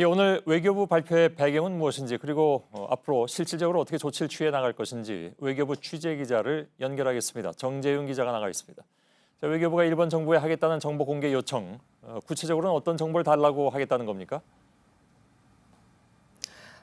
오늘 외교부 발표의 배경은 무엇인지 그리고 앞으로 실질적으로 어떻게 조치를 취해 나갈 것인지 외교부 취재 기자를 연결하겠습니다. 정재윤 기자가 나가 있습니다. 자, 외교부가 일본 정부에 하겠다는 정보 공개 요청, 구체적으로는 어떤 정보를 달라고 하겠다는 겁니까?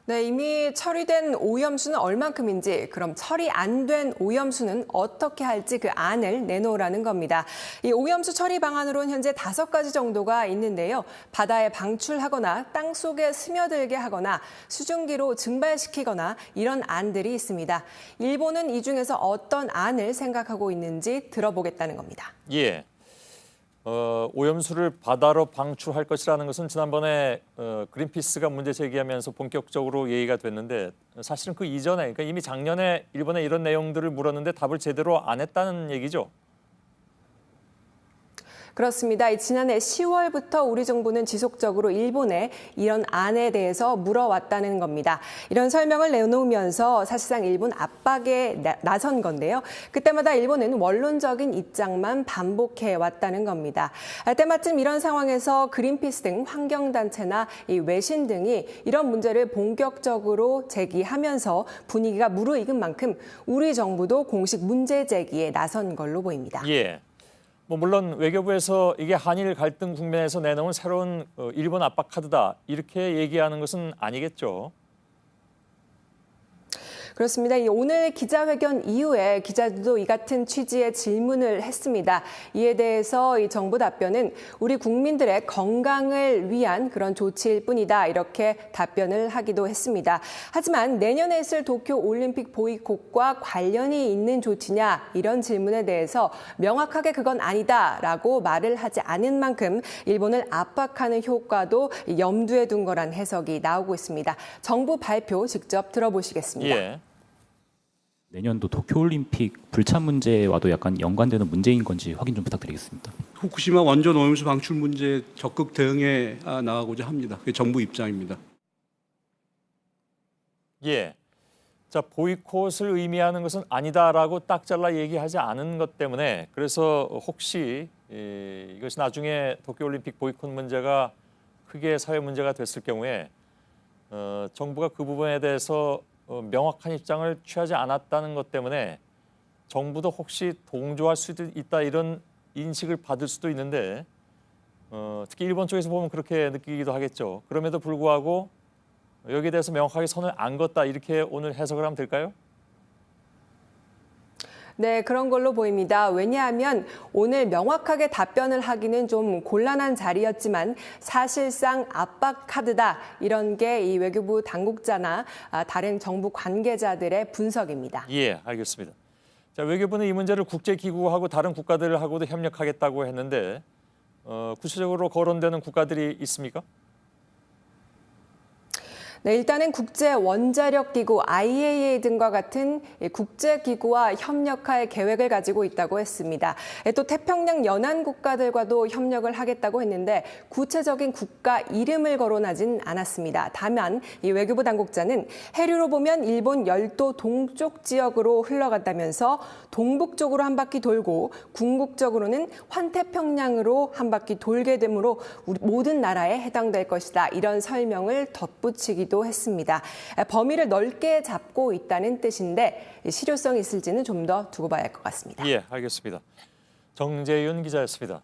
네, 이미 처리된 오염수는 얼만큼인지, 그럼 처리 안 된 오염수는 어떻게 할지 그 안을 내놓으라는 겁니다. 이 오염수 처리 방안으로는 현재 5가지 정도가 있는데요. 바다에 방출하거나 땅속에 스며들게 하거나 수증기로 증발시키거나 이런 안들이 있습니다. 일본은 이 중에서 어떤 안을 생각하고 있는지 들어보겠다는 겁니다. 예. 오염수를 바다로 방출할 것이라는 것은 지난번에 그린피스가 문제 제기하면서 본격적으로 얘기가 됐는데 사실은 그 이전에 그러니까 이미 작년에 일본에 이런 내용들을 물었는데 답을 제대로 안 했다는 얘기죠. 그렇습니다. 지난해 10월부터 우리 정부는 지속적으로 일본에 이런 안에 대해서 물어왔다는 겁니다. 이런 설명을 내놓으면서 사실상 일본 압박에 나선 건데요. 그때마다 일본은 원론적인 입장만 반복해왔다는 겁니다. 때마침 이런 상황에서 그린피스 등 환경단체나 외신 등이 이런 문제를 본격적으로 제기하면서 분위기가 무르익은 만큼 우리 정부도 공식 문제 제기에 나선 걸로 보입니다. 예. 물론 외교부에서 이게 한일 갈등 국면에서 내놓은 새로운 일본 압박 카드다 이렇게 얘기하는 것은 아니겠죠. 그렇습니다. 오늘 기자회견 이후에 기자들도 이 같은 취지의 질문을 했습니다. 이에 대해서 이 정부 답변은 우리 국민들의 건강을 위한 그런 조치일 뿐이다. 이렇게 답변을 하기도 했습니다. 하지만 내년에 있을 도쿄 올림픽 보이콧과 관련이 있는 조치냐 이런 질문에 대해서 명확하게 그건 아니다라고 말을 하지 않은 만큼 일본을 압박하는 효과도 염두에 둔 거란 해석이 나오고 있습니다. 정부 발표 직접 들어보시겠습니다. 예. 내년도 도쿄올림픽 불참 문제와도 약간 연관되는 문제인 건지 확인 좀 부탁드리겠습니다. 후쿠시마 원전 오염수 방출 문제에 적극 대응해 나가고자 합니다. 그게 정부 입장입니다. 예. 자, 보이콧을 의미하는 것은 아니다라고 딱 잘라 얘기하지 않은 것 때문에 그래서 혹시 이것이 나중에 도쿄올림픽 보이콧 문제가 크게 사회 문제가 됐을 경우에 정부가 그 부분에 대해서 명확한 입장을 취하지 않았다는 것 때문에 정부도 혹시 동조할 수도 있다 이런 인식을 받을 수도 있는데 특히 일본 쪽에서 보면 그렇게 느끼기도 하겠죠. 그럼에도 불구하고 여기에 대해서 명확하게 선을 안 긋다 이렇게 오늘 해석을 하면 될까요? 네, 그런 걸로 보입니다. 왜냐하면 오늘 명확하게 답변을 하기는 좀 곤란한 자리였지만 사실상 압박 카드다 이런 게 이 외교부 당국자나 다른 정부 관계자들의 분석입니다. 예, 알겠습니다. 자, 외교부는 이 문제를 국제기구하고 다른 국가들하고도 협력하겠다고 했는데 구체적으로 거론되는 국가들이 있습니까? 네, 일단은 국제원자력기구 IAEA 등과 같은 국제기구와 협력할 계획을 가지고 있다고 했습니다. 또 태평양 연안 국가들과도 협력을 하겠다고 했는데 구체적인 국가 이름을 거론하진 않았습니다. 다만 이 외교부 당국자는 해류로 보면 일본 열도 동쪽 지역으로 흘러간다면서 동북쪽으로 한 바퀴 돌고 궁극적으로는 환태평양으로 한 바퀴 돌게 되므로 우리 모든 나라에 해당될 것이다. 이런 설명을 덧붙이기도 했습니다. 범위를 넓게 잡고 있다는 뜻인데 실효성이 있을지는 좀 더 두고 봐야 할 것 같습니다. 예, 알겠습니다. 정재윤 기자였습니다.